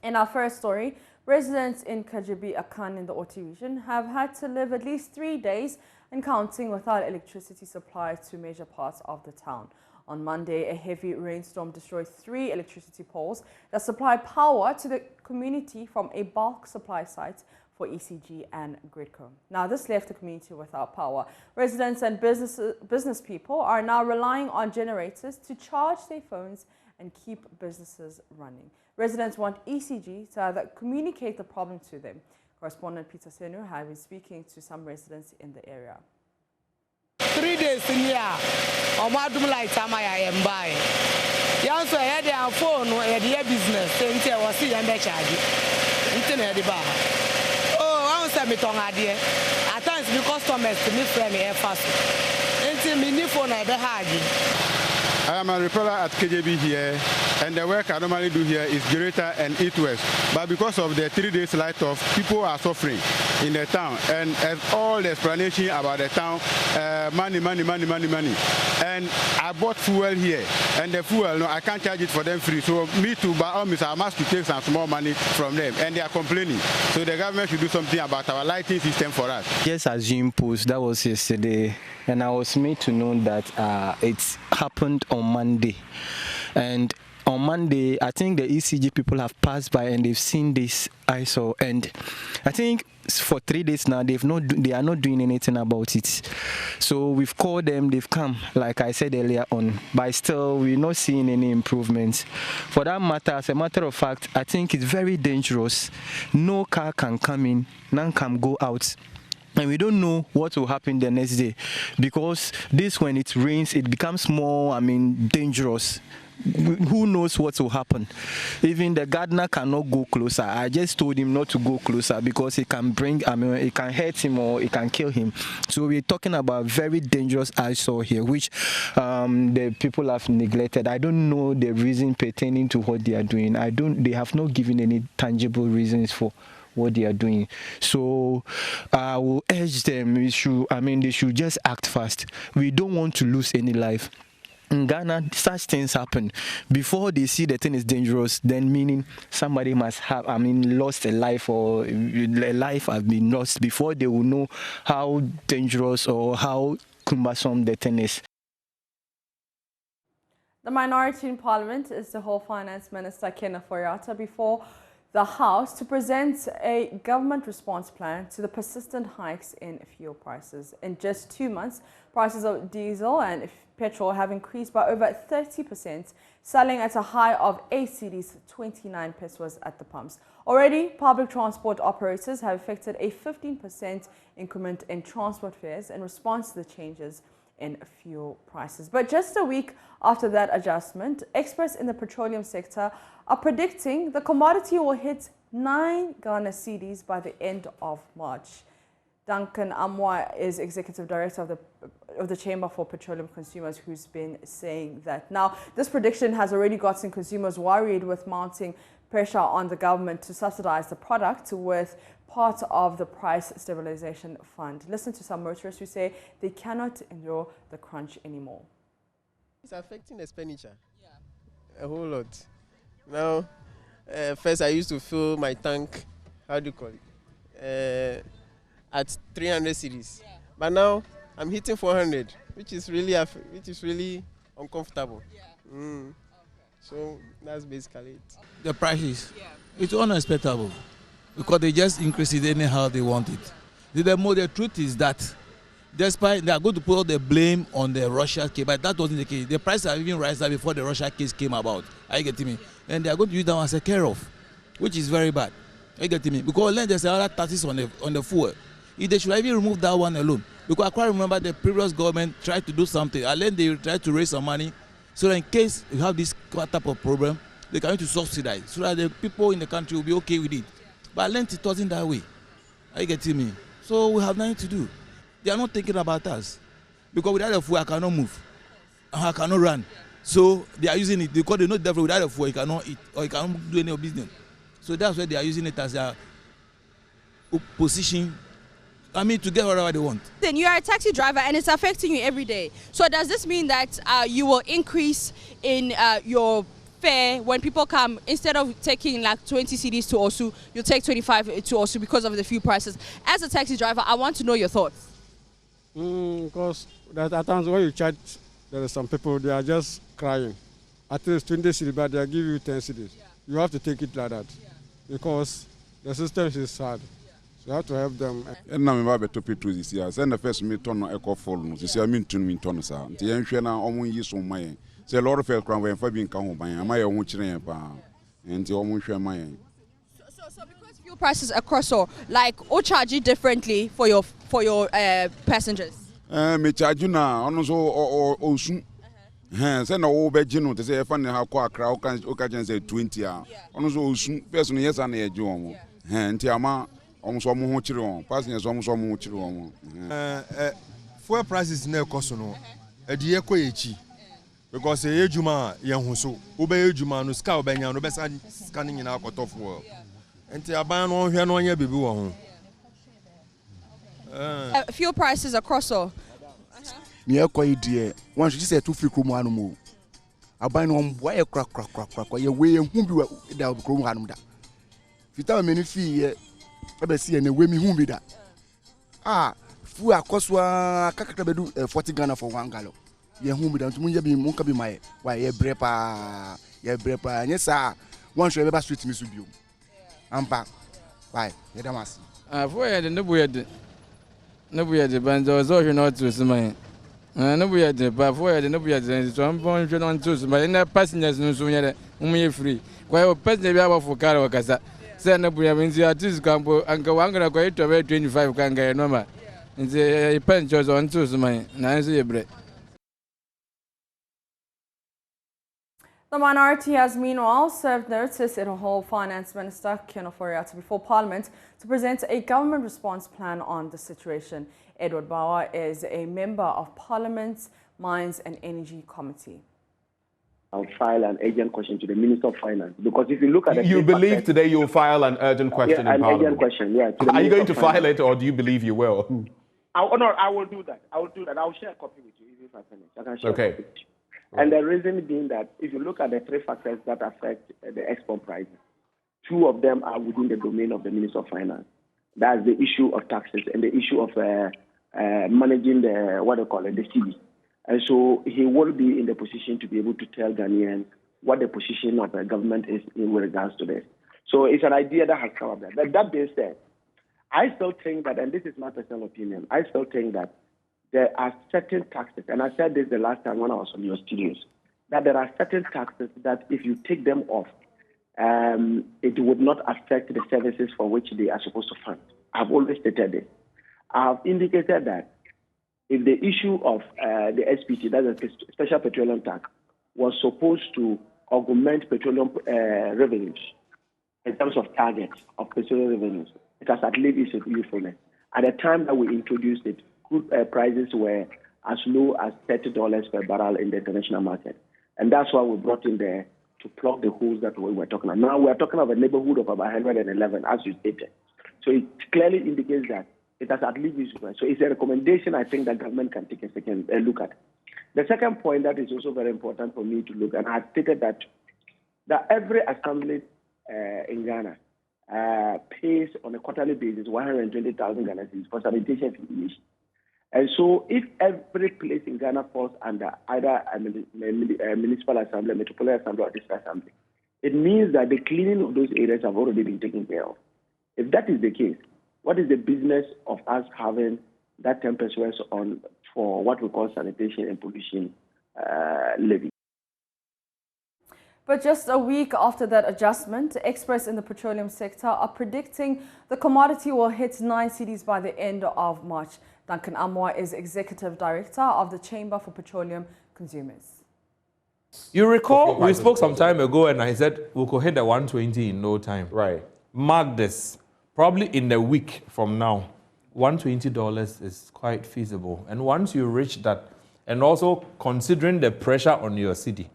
In our first story, residents in Kajibi Akan in the Oti region have had to live at least 3 days and counting without electricity supply to major parts of the town. On Monday, a heavy rainstorm destroyed 3 electricity poles that supply power to the community from a bulk supply site for ECG and Gridco. Now, this left the community without power. Residents and business people are now relying on generators to charge their phones and keep businesses running. Residents want ECG to either communicate the problem to them. Correspondent Peter Senu has been speaking to some residents in the area. 3 days in here, I'm not doing like time I am buying. You also had their phone or their business, saying I was seeing them charge. Internet bar. Oh, I was a bit on idea. At times, the customers to me friendly and fast. Until me new phone I be hard. I am a repeller at KJB here, and the work I normally do here is generator and eat west. But because of the 3 days light off, people are suffering in the town, and as all the explanation about the town, money. And I bought fuel here, and the fuel, no, I can't charge it for them free. So me too, by all means, I must take some small money from them, and they are complaining. So the government should do something about our lighting system for us. Yes, as you imposed, that was yesterday, and I was made to know that it's happened on Monday. And on Monday, I think the ECG people have passed by and they've seen this ISO, and I think for 3 days now they are not doing anything about it. So we've called them, they've come, like I said earlier on, but still we're not seeing any improvements. For that matter, as a matter of fact, I think it's very dangerous. No car can come in, none can go out. And we don't know what will happen the next day, because this, when it rains, it becomes more, dangerous. Who knows what will happen? Even the gardener cannot go closer. I just told him not to go closer because it can it can hurt him or it can kill him. So we're talking about very dangerous eyesore here, which the people have neglected. I don't know the reason pertaining to what they are doing. They have not given any tangible reasons for what they are doing. So I will urge them, they should just act fast. We don't want to lose any life. In Ghana, such things happen. Before they see the thing is dangerous, then meaning somebody must have, lost a life, or a life has been lost before they will know how dangerous or how cumbersome the thing is. The minority in Parliament is the whole Finance Minister Kenneth Foyata before the House to present a government response plan to the persistent hikes in fuel prices. In just 2 months, prices of diesel and petrol have increased by over 30%, selling at a high of 8 cedis 29 pesos at the pumps. Already, public transport operators have effected a 15% increment in transport fares in response to the changes in fuel prices. But just a week after that adjustment, experts in the petroleum sector are predicting the commodity will hit 9 Ghana cedis by the end of March. Duncan Amwa is Executive Director of the Chamber for Petroleum Consumers, who's been saying that. Now, this prediction has already gotten consumers worried, with mounting pressure on the government to subsidize the product with part of the price stabilization fund. Listen to some motorists who say they cannot endure the crunch anymore. It's affecting expenditure. Yeah. A whole lot. Now, first I used to fill my tank, how do you call it? At 300 cedis. Yeah. But now I'm hitting 400, which is really uncomfortable. Yeah. Okay. So that's basically it. The prices, it's unexpectable because they just increase it anyhow they want it. The truth is that despite they are going to put all the blame on the Russia case, but that wasn't the case. The prices have even risen before the Russia case came about. Are you getting me? And they are going to use that one as a care of, which is very bad. Are you getting me? Because then there's other taxes on the fuel. If they should even remove that one alone. Because I quite remember the previous government tried to do something, and then they tried to raise some money, so that in case you have this type of problem, they can use to subsidize, so that the people in the country will be okay with it. But then it wasn't that way. Are you getting me? So we have nothing to do. They are not thinking about us. Because without the fuel, I cannot move. I cannot run. So they are using it because they know that without the fuel, you cannot eat or you cannot do any business. So that's why they are using it as a position. To get whatever they want. Then you are a taxi driver and it's affecting you every day. So does this mean that you will increase in your fair when people come, instead of taking like 20 CDs to Osu, you take 25 to Osu because of the fuel prices? As a taxi driver, I want to know your thoughts. Because at times when you charge, there are some people, they are just crying. At least 20 cities, but they give you 10 cities. Yeah. You have to take it like that. Yeah. Because the system is sad. Yeah. So you have to help them. And now I'm about to pay to this year. Send the first me turn on echo fall. This year, I mean to me turn us out. The ancient now almost years on my. Say a lot of crown when for being come by. Am I a watching and the almost share my. So because fuel prices across all, like, or charge it differently for your passengers? Me charge you now. On soon. Send a whole bedroom to say, funny how quick crowd can say 20 hours. Almost person, yes, and a job. And Tiama almost almost passengers almost almost. Fuel prices no cost no. A dear Koichi. Because a Juma, young so, obey Juma, no scout, no best scanning in our cut off world. And Tiaban on here no year be fuel prices across all. Near quite dear. Once you say 2 free chrome animal. I buy no wire crack, your way and whom you without chrome animal. If you tell me any fee, I see any way me whom be that. Fu a coswa cacatabedu 40 Ghana for 1 gallon. Ye whom be down to me be monka be my why ye brepa, yes, sir. Once you ever street Miss Ubu. I'm back. Why, ye damas. For the no, the band was all not to some. No, we had the before the Nobuya, so I'm born on Tuesday, but in the passengers no sooner only free. Quite a passenger for Caro Casa. Send up we have in the artist campo and go on to go to 25 Kanga Noma. And the pen chose on Tuesday, Nancy bread. The minority has meanwhile served notice in a whole Finance Minister Kenoforiata before Parliament to present a government response plan on the situation. Edward Bauer is a member of Parliament's Mines and Energy Committee. I'll file an urgent question to the Minister of Finance because if you look at you believe today you'll file an urgent question in Parliament? Urgent question, yeah. Are you going to file it, or do you believe you will? I will do that. I'll share a copy with you if I finish. I can share okay. A copy with you. And the reason being that if you look at the 3 factors that affect the export prices, 2 of them are within the domain of the Minister of Finance. That's the issue of taxes and the issue of managing the city. And so he will be in the position to be able to tell Ghanaians what the position of the government is in regards to this. So it's an idea that has come up there. But that being said, I still think that, and this is my personal opinion, I still think that there are certain taxes, and I said this the last time when I was on your studios, that there are certain taxes that if you take them off, it would not affect the services for which they are supposed to fund. I've always stated this. I've indicated that if the issue of the SPT, that's a special petroleum tax, was supposed to augment petroleum revenues in terms of targets of petroleum revenues, it has at least its usefulness. At the time that we introduced it, crude prices were as low as $30 per barrel in the international market. And that's why we brought in there to plug the holes that we were talking about. Now we're talking about a neighborhood of about 111, as you stated. So it clearly indicates that it has at least useful. So it's a recommendation I think that government can take a second look at. The second point that is also very important for me to look at, and I stated that every assembly in Ghana pays on a quarterly basis 120,000 Ghana cedis for sanitation fumigation. And so if every place in Ghana falls under either a municipal assembly, metropolitan assembly, or district assembly, it means that the cleaning of those areas have already been taken care of. If that is the case, what is the business of us having that 10% on for what we call sanitation and pollution levy? But just a week after that adjustment, experts in the petroleum sector are predicting the commodity will hit 9 cedis by the end of March. Duncan Amwa is Executive Director of the Chamber for Petroleum Consumers. You recall, we spoke some time ago and I said we could hit the 120 in no time. Right. Mark this. Probably in a week from now, $120 is quite feasible. And once you reach that, and also considering the pressure on your city,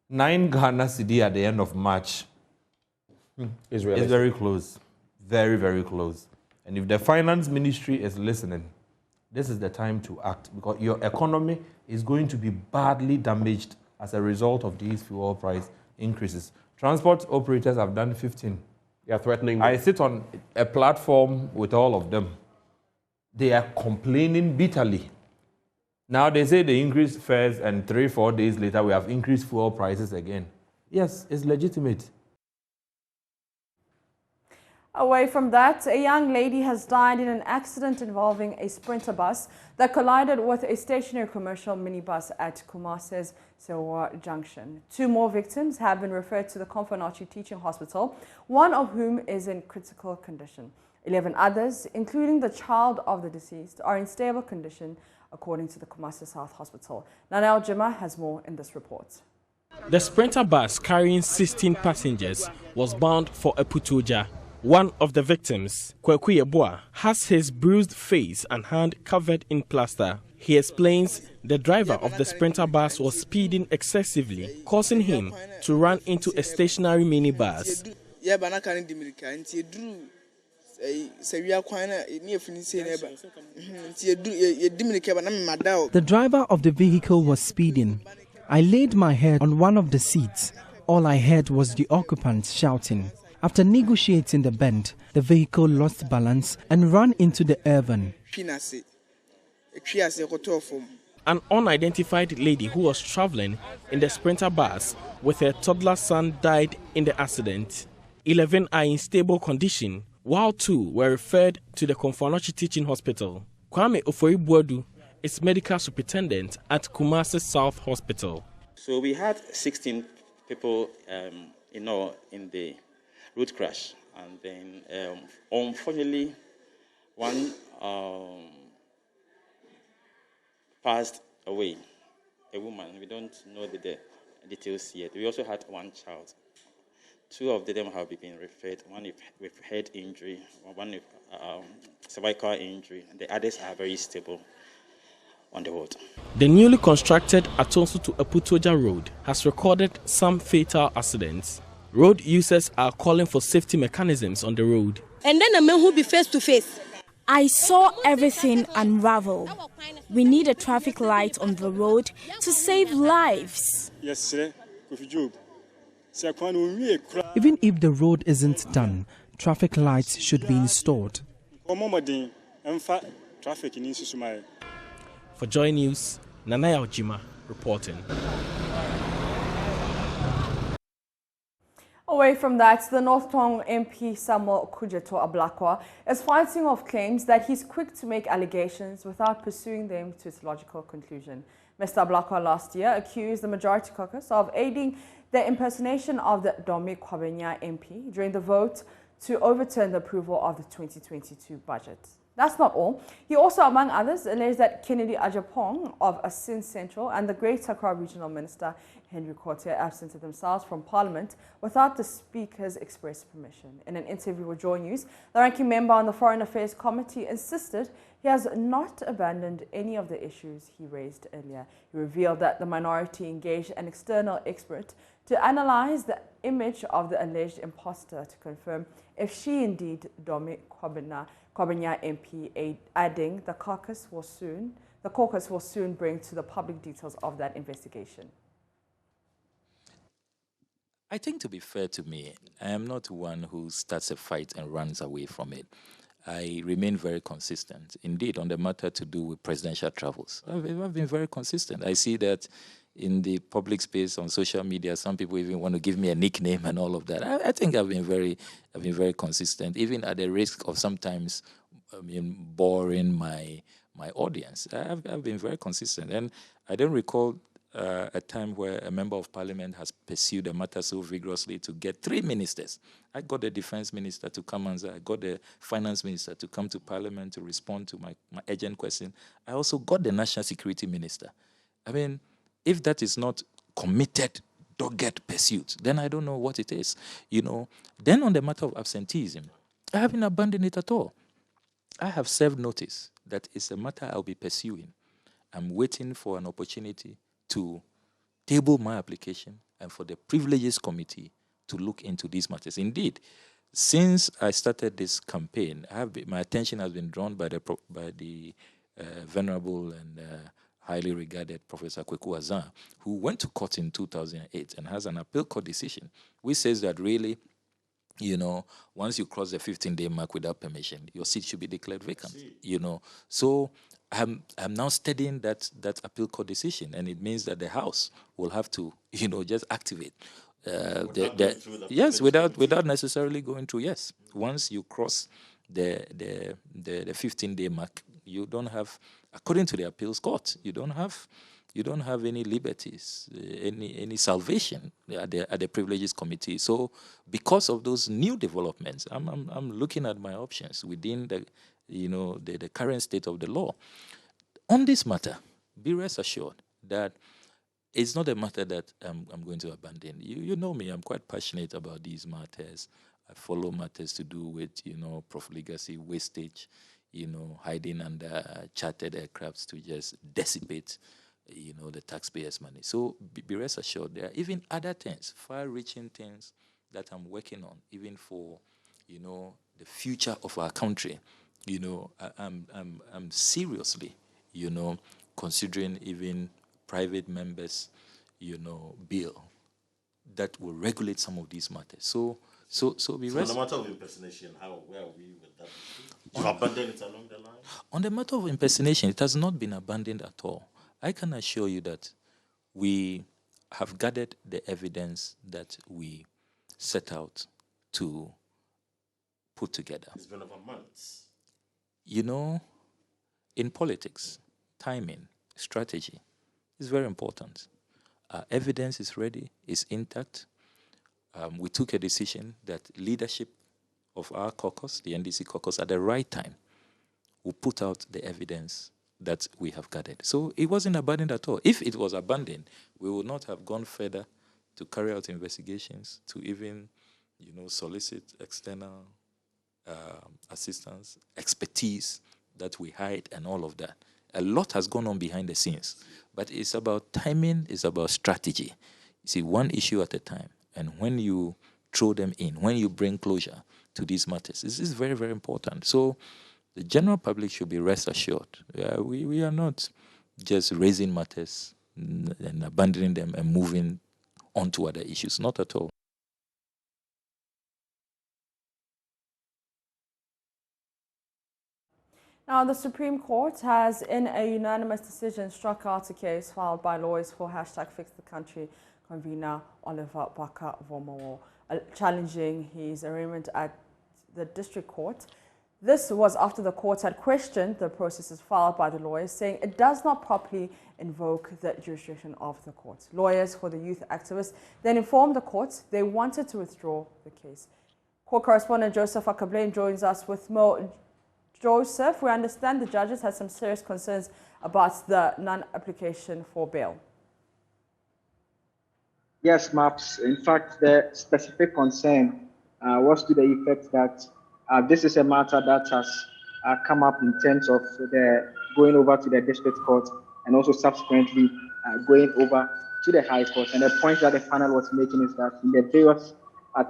9 Ghana cedi at the end of March is very close. Very, very close. And if the finance ministry is listening, this is the time to act because your economy is going to be badly damaged as a result of these fuel price increases. Transport operators have done 15. They are threatening. I sit on a platform with all of them. They are complaining bitterly. Now they say they increased fares and 3-4 days later we have increased fuel prices again. Yes, it's legitimate. Away from that, a young lady has died in an accident involving a Sprinter bus that collided with a stationary commercial minibus at Kumasi's Samoa Junction. 2 more victims have been referred to the Komfanachi Teaching Hospital, one of whom is in critical condition. 11 others, including the child of the deceased, are in stable condition, according to the Kumasi South Hospital. Nanel Jima has more in this report. The Sprinter bus carrying 16 passengers was bound for Aputoja. One of the victims, Kweku Yeboah, has his bruised face and hand covered in plaster. He explains the driver of the Sprinter bus was speeding excessively, causing him to run into a stationary minibus. The driver of the vehicle was speeding. I laid my head on one of the seats. All I heard was the occupants shouting. After negotiating the bend, the vehicle lost balance and ran into the urban. An unidentified lady who was traveling in the Sprinter bus with her toddler son died in the accident. 11 are in stable condition, while 2 were referred to the Komfanachi Teaching Hospital. Kwame Ofori-Buadu is medical superintendent at Kumasi South Hospital. So we had 16 people in the road crash, and then unfortunately one passed away, a woman. We don't know the details yet. We also had 1 child. 2 of them have been referred, one with head injury, one with cervical injury. The others are very stable on the road. The newly constructed Atonsu to Aputoja road has recorded some fatal accidents. Road users are calling for safety mechanisms on the road. And then a man who be face to face. I saw everything unravel. We need a traffic light on the road to save lives. Yes, sir. Even if the road isn't done, traffic lights should be installed. For Joy News, Nanaya Ojima reporting. Away from that, the North Tongue MP Samoa Kuja Ablakwa is fighting off claims that he's quick to make allegations without pursuing them to its logical conclusion. Mr. Ablakwa last year accused the Majority Caucus of aiding the impersonation of the Dome Kwabenya MP during the vote to overturn the approval of the 2022 budget. That's not all. He also, among others, alleged that Kennedy Ajapong of Asin Central and the Great Accra Regional Minister Henry Courtier absented themselves from Parliament without the Speaker's express permission. In an interview with Joy News, the ranking member on the Foreign Affairs Committee insisted he has not abandoned any of the issues he raised earlier. He revealed that the minority engaged an external expert to analyze the image of the alleged imposter to confirm if she indeed Dome Kwabenya MP, adding the caucus will soon bring to the public details of that investigation. I think, to be fair to me, I am not one who starts a fight and runs away from it. I remain very consistent. Indeed, on the matter to do with presidential travels, I've been very consistent. I see that in the public space, on social media, some people even want to give me a nickname and all of that. I think I've been very consistent, even at the risk of sometimes boring my audience. I've been very consistent, and I don't recall a time where a member of parliament has pursued a matter so vigorously to get 3 ministers. I got the defense minister to come answer. I got the finance minister to come to parliament to respond to my urgent question. I also got the national security minister. I mean, if that is not committed, dogged pursuit, then I don't know what it is. Then on the matter of absenteeism, I haven't abandoned it at all. I have served notice that it's a matter I'll be pursuing. I'm waiting for an opportunity to table my application and for the Privileges Committee to look into these matters. Indeed, since I started this campaign, my attention has been drawn by the venerable and highly regarded Professor Kweku Azan, who went to court in 2008 and has an appeal court decision, which says that really, once you cross the 15-day mark without permission, your seat should be declared vacant. So I'm now studying that appeal court decision, and it means that the House will have to, just activate. Yes, without necessarily going through. Yes, once you cross the 15-day mark, you don't have, according to the appeals court, you don't have any liberties, any salvation at the privileges committee. So because of those new developments, I'm looking at my options within the current state of the law. On this matter, be rest assured that it's not a matter that I'm going to abandon. You know me, I'm quite passionate about these matters. I follow matters to do with, profligacy, wastage, hiding under chartered aircrafts to just dissipate, the taxpayers' money. So be rest assured, there are even other things, far-reaching things that I'm working on, even for, the future of our country. I'm seriously, considering even private members, bill that will regulate some of these matters. So be rest. On the matter of impersonation, where are we with that? You abandoned it along the line? On the matter of impersonation, it has not been abandoned at all. I can assure you that we have gathered the evidence that we set out to put together. It's been over months. In politics, timing, strategy is very important. Evidence is ready, is intact. We took a decision that leadership of our caucus, the NDC caucus, at the right time, will put out the evidence that we have gathered. So it wasn't abandoned at all. If it was abandoned, we would not have gone further to carry out investigations, to even, solicit external assistance, expertise that we hide, and all of that. A lot has gone on behind the scenes, but it's about timing, it's about strategy. You see, one issue at a time, and when you throw them in, when you bring closure to these matters, this is very, very important. So the general public should be rest assured. We are not just raising matters and abandoning them and moving on to other issues, not at all. Now, the Supreme Court has, in a unanimous decision, struck out a case filed by lawyers for #FixTheCountry convener Oliver Barker-Vormawor, challenging his arraignment at the district court. This was after the court had questioned the processes filed by the lawyers, saying it does not properly invoke the jurisdiction of the court. Lawyers for the youth activists then informed the court they wanted to withdraw the case. Court correspondent Joseph Akablain joins us with more. Joseph, we understand the judges had some serious concerns about the non-application for bail. Yes, Maps. In fact, the specific concern was to the effect that this is a matter that has come up in terms of the going over to the district court and also subsequently going over to the High Court. And the point that the panel was making is that in the various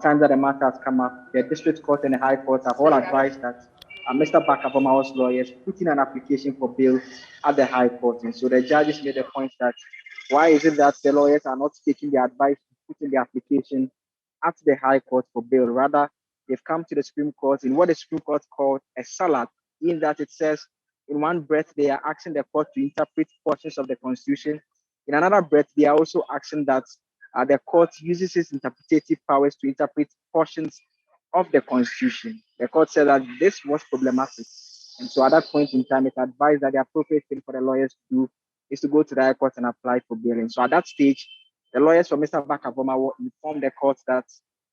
times that the matter has come up, the district court and the High Court have all advised that Mr. Barker-Vormawor's lawyers put in an application for bail at the High Court. And so the judges made the point that why is it that the lawyers are not taking the advice to put in the application at the High Court for bail? Rather, they've come to the Supreme Court in what the Supreme Court called a salad, in that it says in one breath they are asking the court to interpret portions of the Constitution. In another breath, they are also asking that the court uses its interpretative powers to interpret portions of the Constitution. The court said that this was problematic. And so at that point in time, it advised that the appropriate thing for the lawyers to do is to go to the High Court and apply for bail. And so at that stage, the lawyers for Mr. Barker-Vormawor informed the court that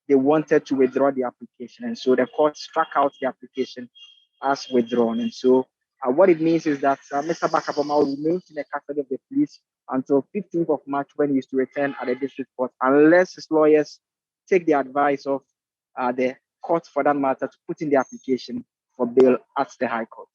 they wanted to withdraw the application. And so the court struck out the application as withdrawn. And so what it means is that Mr. Barker-Vormawor remains in the custody of the police until 15th of March when he is to return at the district court, unless his lawyers take the advice of the court, for that matter, to put in the application for bail at the High Court.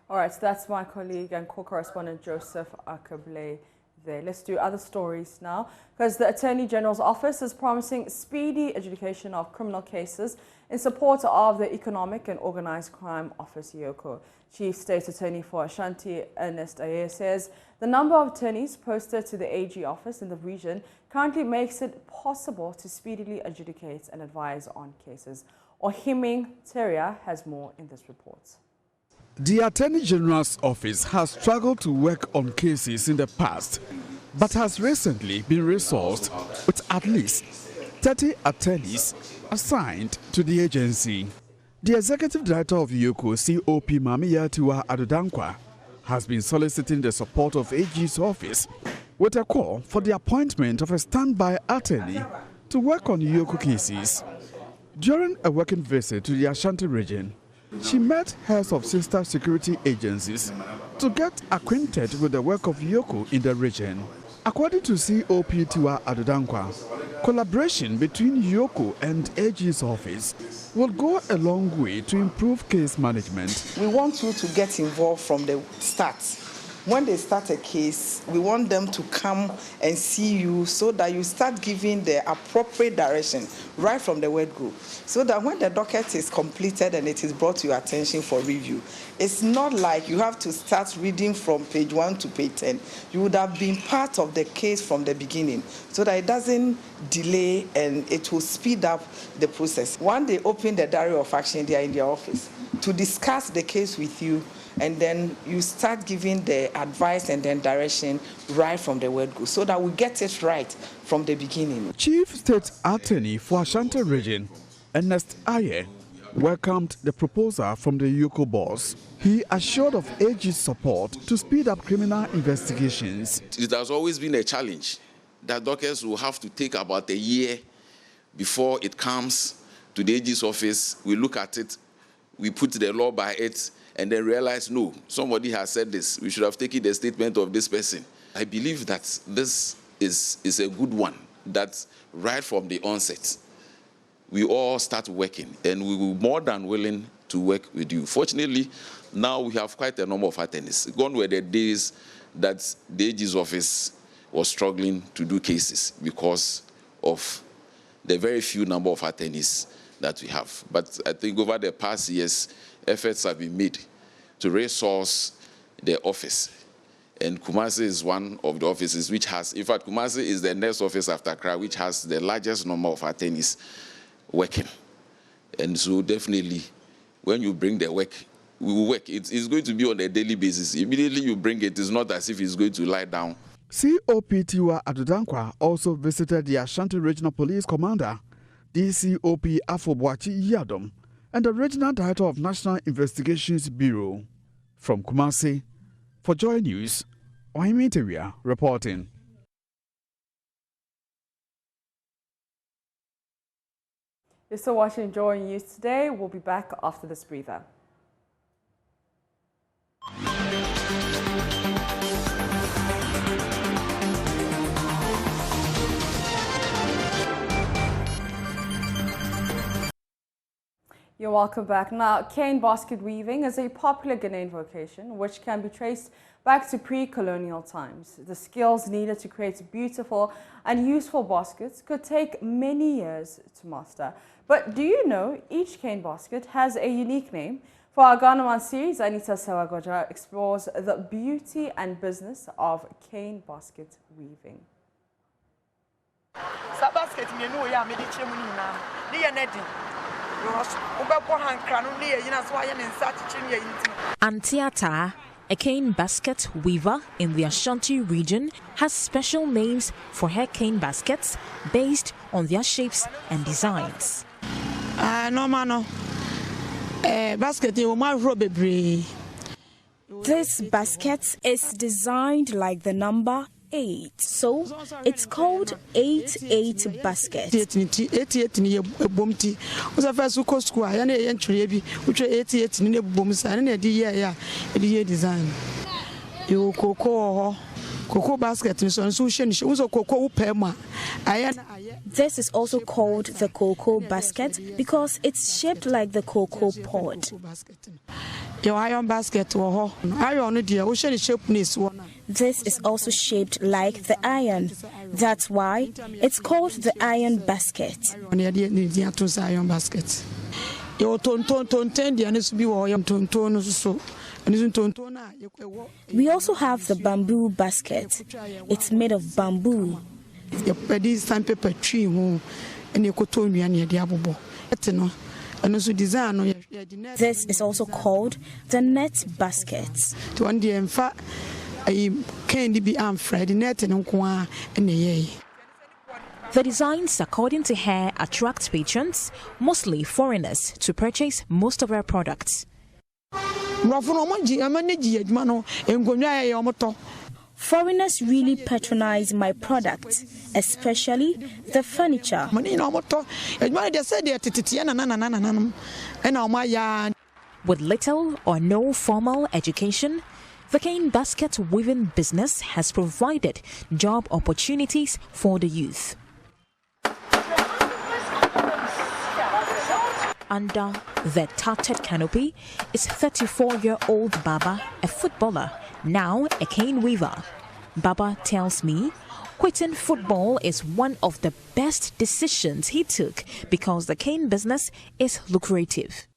All right, so that's my colleague and co-correspondent Joseph Akable there. Let's do other stories now, because the Attorney General's office is promising speedy adjudication of criminal cases in support of the Economic and Organised Crime Office, EOCO. Chief State Attorney for Ashanti, Ernest Ayer, says the number of attorneys posted to the AG office in the region currently makes it possible to speedily adjudicate and advise on cases. Ohiming Teria has more in this report. The Attorney General's office has struggled to work on cases in the past, but has recently been resourced with at least 30 attorneys assigned to the agency. The Executive Director of EOCO, COP Mamiya Tiwa Adodankwa, has been soliciting the support of AG's office with a call for the appointment of a standby attorney to work on EOCO cases. During a working visit to the Ashanti region, she met heads of sister security agencies to get acquainted with the work of EOCO in the region. According to COP Tiwa Adodankwa, collaboration between EOCO and AG's office will go a long way to improve case management. We want you to get involved from the start. When they start a case, we want them to come and see you so that you start giving the appropriate direction right from the word go. So that when the docket is completed and it is brought to your attention for review, it's not like you have to start reading from page 1 to page 10. You would have been part of the case from the beginning so that it doesn't delay and it will speed up the process. When they open the diary of action, they are in their office to discuss the case with you, and then you start giving the advice and then direction right from the word go, so that we get it right from the beginning. Chief State Attorney for Ashanti region, Ernest Ayer, welcomed the proposal from the EOCO boss. He assured of AG's support to speed up criminal investigations. It has always been a challenge that dockets will have to take about a year before it comes to the AG's office. We look at it, we put the law by it, and then realize, no, somebody has said this. We should have taken the statement of this person. I believe that this is a good one, that right from the onset, we all start working, and we will be more than willing to work with you. Fortunately, now we have quite a number of attorneys. Gone were the days that the AG's office was struggling to do cases because of the very few number of attorneys that we have. But I think over the past years, efforts have been made to resource the office. And Kumasi is one of the offices which has, in fact, Kumasi is the next office after Accra, which has the largest number of attorneys working. And so definitely, when you bring the work, we will work. It's going to be on a daily basis. Immediately you bring it, it's not as if it's going to lie down. COP Tiwa Adodankwa also visited the Ashanti Regional Police Commander, DCOP Afobwachi Yadom, and the Regional Director of National Investigations Bureau. From Kumasi, for Joy News, Ohiming Teria reporting. You're still watching Joy News today. We'll be back after this breather. You're welcome back. Now, cane basket weaving is a popular Ghanaian vocation which can be traced back to pre-colonial times. The skills needed to create beautiful and useful baskets could take many years to master. But do you know each cane basket has a unique name? For our Ghana One series, Anita Sawagoja explores the beauty and business of cane basket weaving. Antiata, a cane basket weaver in the Ashanti region, has special names for her cane baskets based on their shapes and designs. This basket is designed like the number 8, so it's called 8-8 basket. This is also called the cocoa basket because it's shaped like the cocoa pod. Your iron basket or iron dear, ocean shapeness one. This is also shaped like the iron. That's why it's called the iron basket. Iron basket. Your ton needs to be warm ton so. We also have the bamboo basket. It's made of bamboo. This sandpaper tree and you could tell me any diabo. This is also called the net basket. To one day, in fact, I can't be Fred net and the designs, according to her, attract patrons, mostly foreigners, to purchase most of her products. Foreigners really patronize my product, especially the furniture. With little or no formal education, the cane basket weaving business has provided job opportunities for the youth. Under the tattered canopy is 34-year-old Baba, a footballer, now a cane weaver. Baba tells me quitting football is one of the best decisions he took because the cane business is lucrative.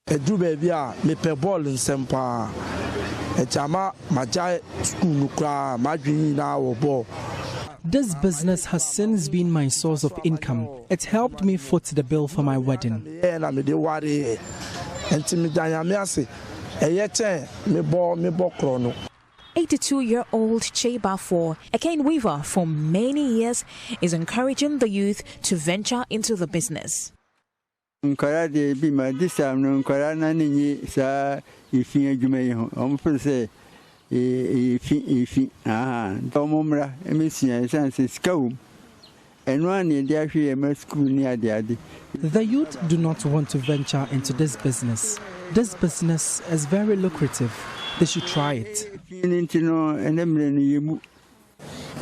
This business has since been my source of income. It helped me foot the bill for my wedding. 82-year-old Cheba For, a cane weaver for many years, is encouraging the youth to venture into the business. The youth do not want to venture into this business. This business is very lucrative. They should try it.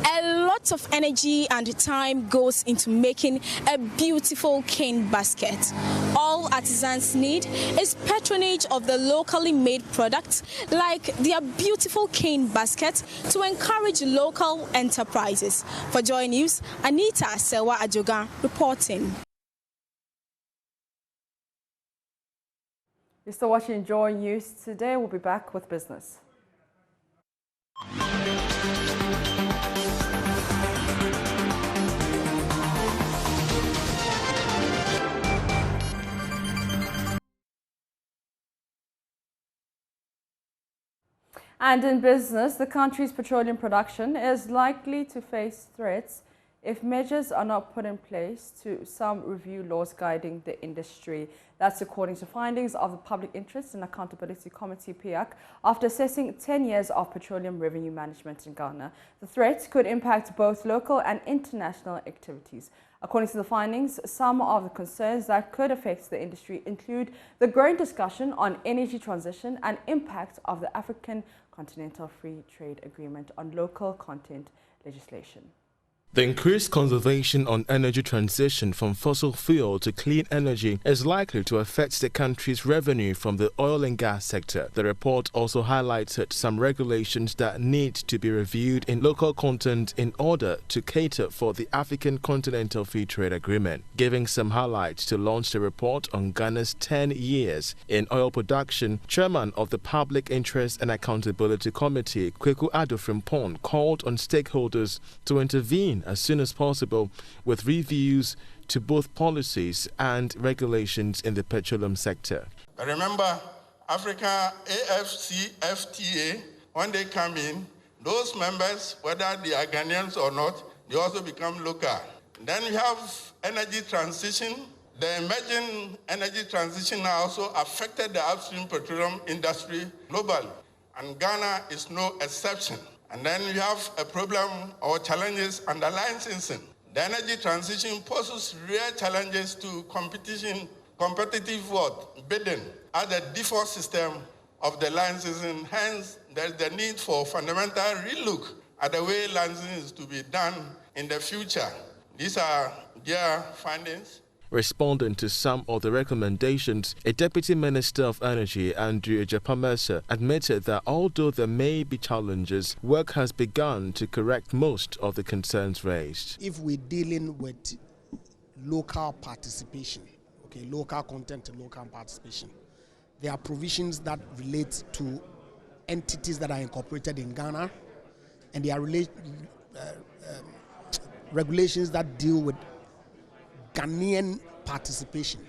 A lot of energy and time goes into making a beautiful cane basket. All artisans need is patronage of the locally made products like their beautiful cane basket to encourage local enterprises. For Joy News, Anita Sewa Ajoga reporting. You're still watching Joy News today. We'll be back with business. And in business, the country's petroleum production is likely to face threats if measures are not put in place to some review laws guiding the industry. That's according to findings of the Public Interest and Accountability Committee, PIAC, after assessing 10 years of petroleum revenue management in Ghana. The threats could impact both local and international activities. According to the findings, some of the concerns that could affect the industry include the growing discussion on energy transition and impact of the African Continental Free Trade Agreement on local content legislation. The increased conservation on energy transition from fossil fuel to clean energy is likely to affect the country's revenue from the oil and gas sector. The report also highlighted some regulations that need to be reviewed in local content in order to cater for the African Continental Free Trade Agreement. Giving some highlights to launch the report on Ghana's 10 years in oil production, Chairman of the Public Interest and Accountability Committee, Kweku Adofrimpong, called on stakeholders to intervene as soon as possible with reviews to both policies and regulations in the petroleum sector. But remember, Africa AFCFTA, when they come in, those members, whether they are Ghanaians or not, they also become local. Then we have energy transition. The emerging energy transition also affected the upstream petroleum industry globally, and Ghana is no exception. And then we have a problem or challenges under licensing. The energy transition poses real challenges to competitive bidding as the default system of the licensing. Hence, there is the need for fundamental relook at the way licensing is to be done in the future. These are their findings. Responding to some of the recommendations, a Deputy Minister of Energy, Andrew Ejapamesa, admitted that although there may be challenges, work has begun to correct most of the concerns raised. If we're dealing with local participation, okay, local content and local participation, there are provisions that relate to entities that are incorporated in Ghana, and there are regulations that deal with Ghanaian participation.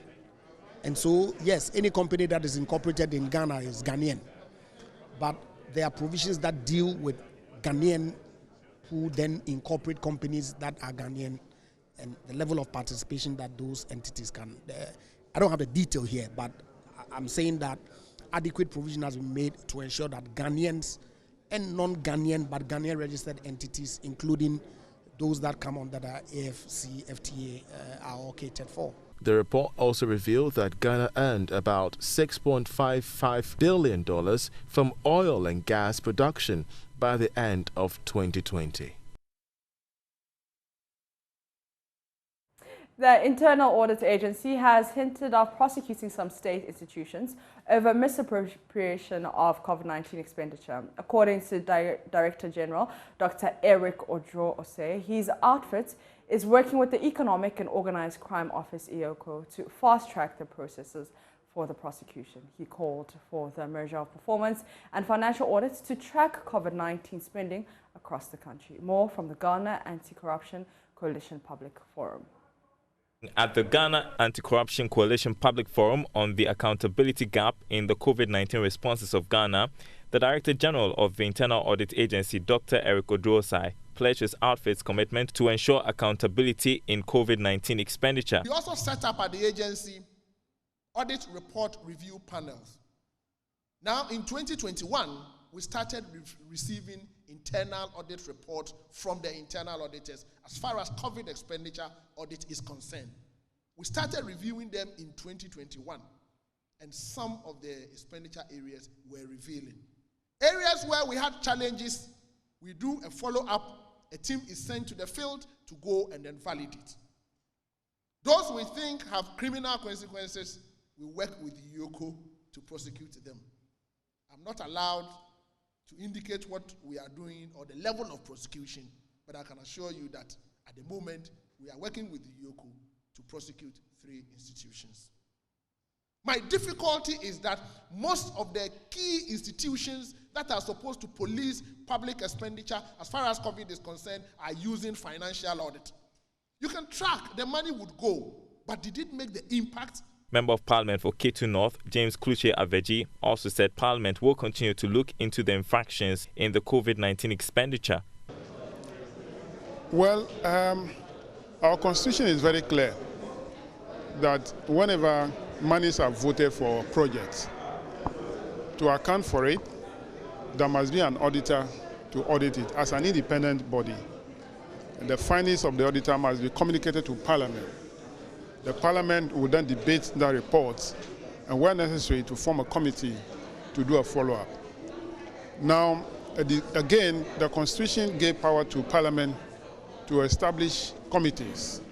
And so, yes, any company that is incorporated in Ghana is Ghanaian, but there are provisions that deal with Ghanaian who then incorporate companies that are Ghanaian, and the level of participation that those entities can. I don't have the detail here, but I'm saying that adequate provision has been made to ensure that Ghanaians and non-Ghanaian but Ghanaian registered entities, including those that come under the AFC, FTA, are all catered for. The report also revealed that Ghana earned about $6.55 billion from oil and gas production by the end of 2020. The Internal Audit Agency has hinted of prosecuting some state institutions over misappropriation of COVID-19 expenditure. According to Director General Dr. Eric Odro-Osei, his outfit is working with the Economic and Organized Crime Office, EOCO, to fast-track the processes for the prosecution. He called for the merger of performance and financial audits to track COVID-19 spending across the country. More from the Ghana Anti-Corruption Coalition Public Forum. At the Ghana Anti-Corruption Coalition Public Forum on the accountability gap in the COVID-19 responses of Ghana, the Director General of the Internal Audit Agency, Dr. Eric Odro-Osei, pledged his outfit's commitment to ensure accountability in COVID-19 expenditure. We also set up at the agency audit report review panels. Now, in 2021, we started receiving internal audit reports from the internal auditors as far as COVID expenditure audit is concerned. We started reviewing them in 2021, and some of the expenditure areas were revealing. Areas where we had challenges, we do a follow-up. A team is sent to the field to go and then validate. Those we think have criminal consequences, we work with EOCO to prosecute them. I'm not allowed to indicate what we are doing or the level of prosecution, but I can assure you that at the moment, we are working with the EOCO to prosecute 3 institutions. My difficulty is that most of the key institutions that are supposed to police public expenditure as far as COVID is concerned are using financial audit. You can track, the money would go, but did it make the impact? Member of Parliament for Ketu North, James Kluche Aveji, also said Parliament will continue to look into the infractions in the COVID-19 expenditure. Well, our constitution is very clear that whenever monies are voted for projects, to account for it, there must be an auditor to audit it as an independent body. And the findings of the auditor must be communicated to Parliament. The Parliament will then debate that report and, where necessary, to form a committee to do a follow-up. Now, again, the Constitution gave power to Parliament to establish committees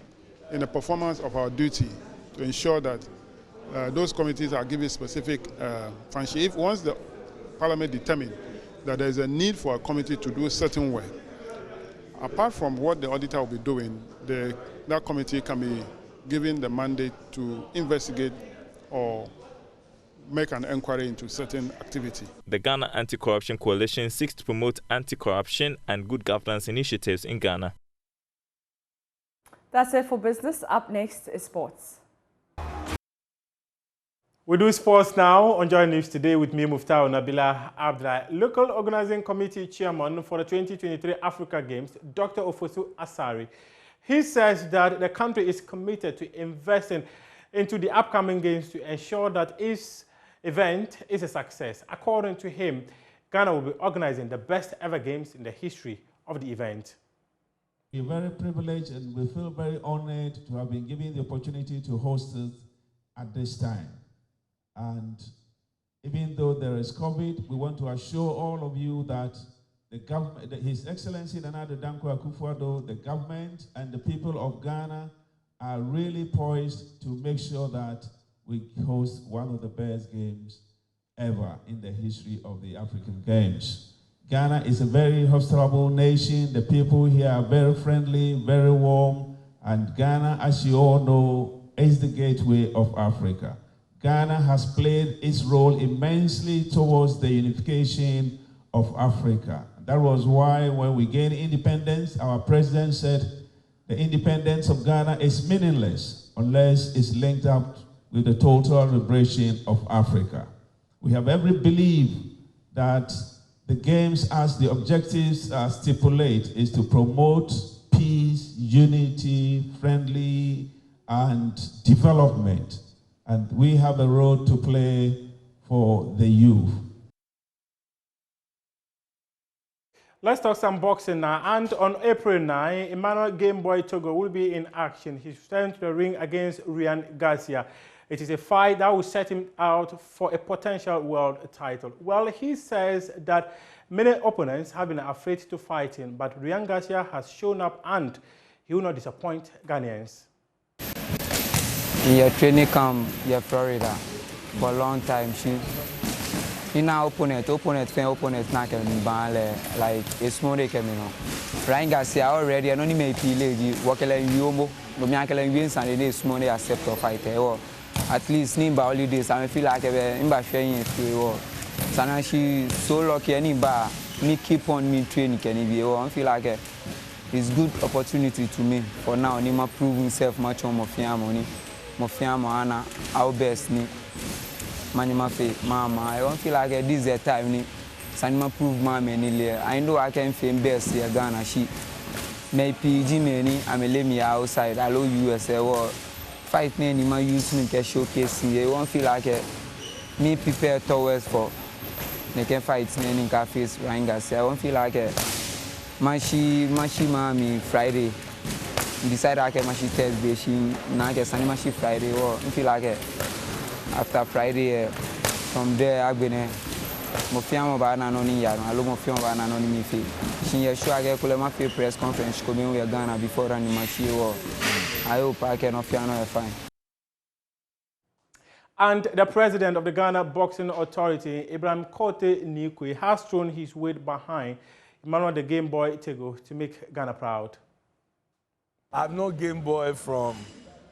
in the performance of our duty to ensure that those committees are given specific function. If once the Parliament determines that there is a need for a committee to do certain work, apart from what the auditor will be doing, that committee can be given the mandate to investigate or make an inquiry into certain activity. The Ghana Anti-Corruption Coalition seeks to promote anti-corruption and good governance initiatives in Ghana. That's it for business. Up next is sports. We do sports now on Joy News today with me, Muftau Nabila Abdullah. Local Organizing Committee Chairman for the 2023 Africa Games, Dr. Ofosu Asari. He says that the country is committed to investing into the upcoming games to ensure that its event is a success. According to him, Ghana will be organizing the best ever games in the history of the event. We're very privileged and we feel very honored to have been given the opportunity to host it at this time. And even though there is COVID, we want to assure all of you that the government, His Excellency Nana Dankwa Akufo-Addo, the government and the people of Ghana are really poised to make sure that we host one of the best games ever in the history of the African Games. Ghana is a very hospitable nation. The people here are very friendly, very warm, and Ghana, as you all know, is the gateway of Africa. Ghana has played its role immensely towards the unification of Africa. That was why when we gained independence, our president said the independence of Ghana is meaningless unless it's linked up with the total liberation of Africa. We have every belief that the games, as the objectives stipulate, is to promote peace, unity, friendly, and development. And we have a role to play for the youth. Let's talk some boxing now. And on April 9, Emmanuel Gameboy Togo will be in action. He's returned to the ring against Ryan Garcia. It is a fight that will set him out for a potential world title. Well, he says that many opponents have been afraid to fight him, but Ryan Garcia has shown up and he will not disappoint Ghanaians. Yeah, training camp, yeah, Florida, for a long time. She now opponent now can be banned like a small day coming on. Ryan Garcia already, I don't need to lady, walk like Yomo, no me uncle and wins and they small day accept or fight. Or at least Nimba holidays, I feel like I'm sharing it. So now she so lucky any bar, me keep on me training can be. I feel like it's good opportunity to me for now. Nima prove himself much more money. Anna, our best ni Manima fe mama. I don't feel like this is the time ni. Sanima prove mama ni. I know I can fame best here Ghana. She may PG many. I'm a lemme outside. I love USA or fight me ni ma use me can showcase. I won't feel like me prepare towards for. They can fight me in cafes. Ryan Garcia. I won't feel like Mashi mami Friday. Decide I can mashi Thursday, she now get Sunday mashi Friday or feel like after Friday from there I've been Mofiamo Bana no ni I love Mofiamo Bana no ni fi. She sure I get my press conference coming we are Ghana before running mashi or I hope I can Mofiano fine. And the president of the Ghana Boxing Authority, Ibrahim Kote Nikwe, has thrown his weight behind Emmanuel the Gameboy Togo to make Ghana proud. I'm no Game Boy from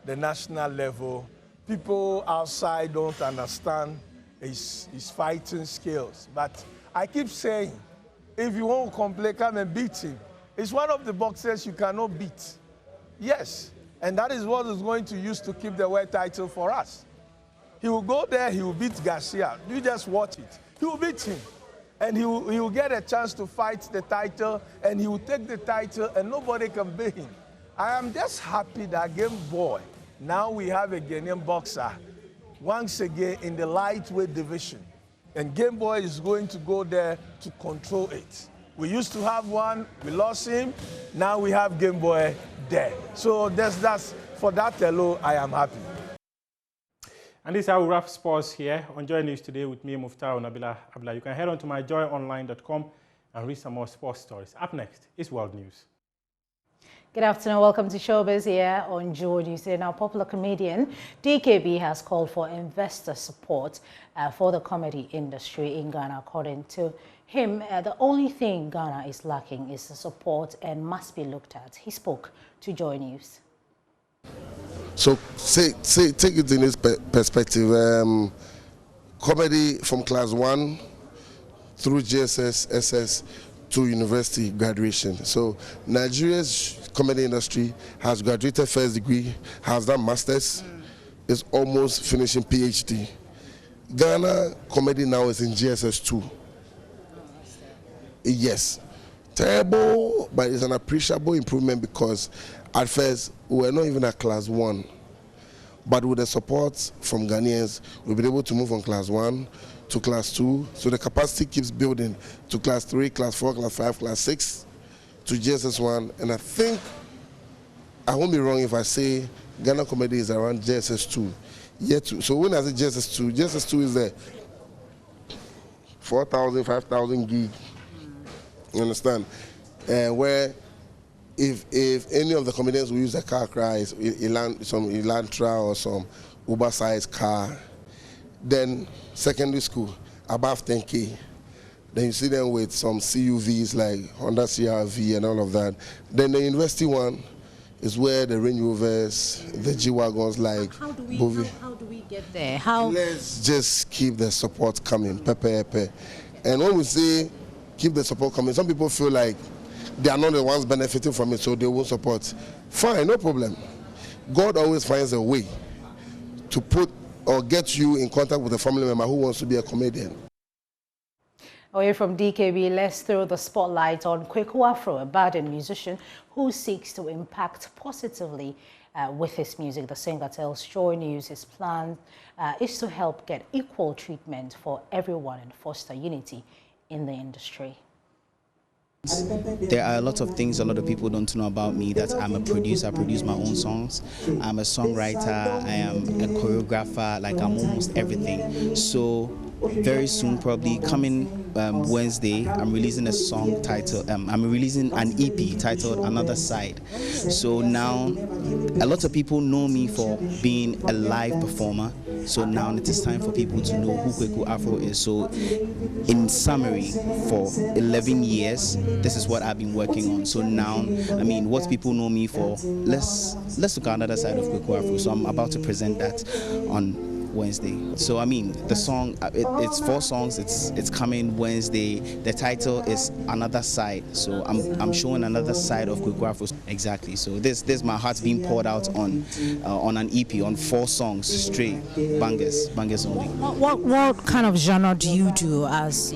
the national level. People outside don't understand his fighting skills. But I keep saying, if you want to complain, come and beat him. It's one of the boxers you cannot beat. Yes, and that is what is going to use to keep the world title for us. He will go there, he will beat Garcia. You just watch it. He will beat him. And he will get a chance to fight the title, and he will take the title, and nobody can beat him. I am just happy that Game Boy, now we have a Ghanaian boxer once again in the lightweight division. And Game Boy is going to go there to control it. We used to have one, we lost him, now we have Game Boy there. So that's for that alone, I am happy. And this is how we wrap sports here on Joy News today with me, Muftau Nabila Abla. You can head on to myjoyonline.com and read some more sports stories. Up next is World News. Good afternoon. Welcome to Showbiz here on Joy News. Now, popular comedian DKB has called for investor support for the comedy industry in Ghana. According to him, the only thing Ghana is lacking is the support and must be looked at. He spoke to Joy News. So, take it in this perspective. Comedy from class 1 through GSS, SS to university graduation. So Nigeria's comedy industry has graduated first degree, has done masters, is almost finishing PhD. Ghana comedy now is in GSS 2. Yes, terrible, but it's an appreciable improvement because at first we were not even at class 1. But with the support from Ghanaians, we've been able to move from class 1 to class 2. So the capacity keeps building to class 3, class 4, class 5, class 6, to GSS 1. And I think, I won't be wrong if I say Ghana comedy is around GSS 2. Yet, so when I say GSS 2, GSS 2 is the 4,000, 5,000 gig. You understand? Where if any of the comedians will use a car cry, some Elantra or some Uber-sized car, then secondary school, above 10K. Then you see them with some CUVs like Honda CR-V and all of that. Then the university one is where the Range Rovers, the G-Wagons like How do we get there? Let's just keep the support coming, pepe. And when we say keep the support coming, some people feel like they are not the ones benefiting from it, so they won't support. Fine, no problem. God always finds a way to put or get you in contact with a family member who wants to be a comedian. Away from DKB, let's throw the spotlight on Kwaku Afro, a budding musician who seeks to impact positively with his music. The singer tells Joy News his plan is to help get equal treatment for everyone and foster unity in the industry. There are a lot of things a lot of people don't know about me, that I'm a producer. I produce my own songs. I'm a songwriter. I am a choreographer. Like, I'm almost everything. So very soon, probably coming Wednesday, I'm releasing a song titled, I'm releasing an EP titled Another Side. So now a lot of people know me for being a live performer. So now it is time for people to know who Kwaku Afro is. So in summary, for 11 years, this is what I've been working on. So now, I mean, what people know me for, let's look at another side of Kwaku Afro. So I'm about to present that on Wednesday. So I mean, the song, it's 4 songs. It's coming Wednesday. The title is Another Side. So I'm showing another side of Kwaku Afro. Exactly. So this my heart's being poured out on an EP, on 4 songs straight, bangers only. What kind of genre do you do as?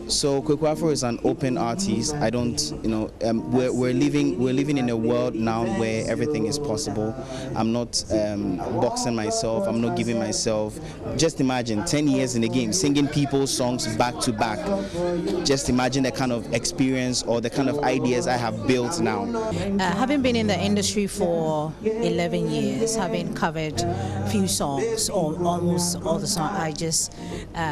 So Kwaku Afro is an open artist. I don't, we're living in a world now where everything is possible. I'm not boxing myself. I'm not giving myself. Just imagine 10 years in the game, singing people's songs back to back. Just imagine the kind of experience or the kind of ideas I have built now. Having been in the industry for 11 years, having covered a few songs, or almost all the songs, I just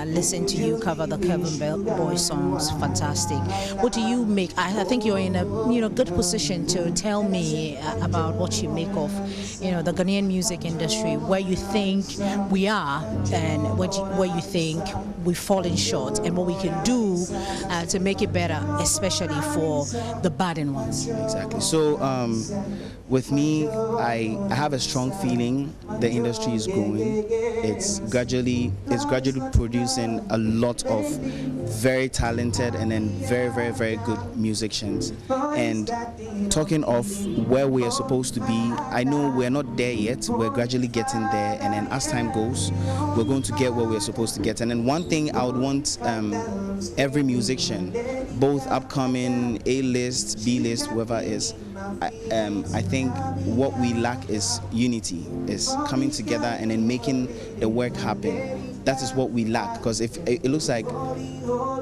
listened to you cover the Kevin Boy songs. Fantastic. What do you make? I think you're in a good position to tell me about what you make of the Ghanaian music industry, where you think we are and where you think we've fallen short, and what we can do to make it better, especially for the budding ones. Exactly. So with me, I have a strong feeling the industry is growing. It's gradually producing a lot of very talented and then very, very, very good musicians. And talking of where we are supposed to be, I know we're not there yet. We're gradually getting there, and then as time goes, we're going to get where we're supposed to get. And then one thing I would want every musician, both upcoming, A-list, B-list, whoever is, I think what we lack is unity, is coming together and then making the work happen. That is what we lack, because if it looks like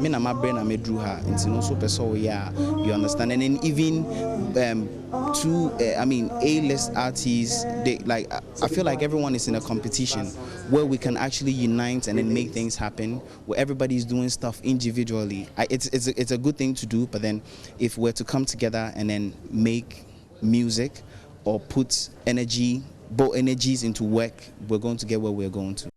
me na my brain I drew her into so person, yeah, you understand. And then even A-list artists, I feel like everyone is in a competition where we can actually unite and then make things happen, where everybody's doing stuff individually. It's a good thing to do, but then if we're to come together and then make music or put both energies into work, we're going to get where we're going to.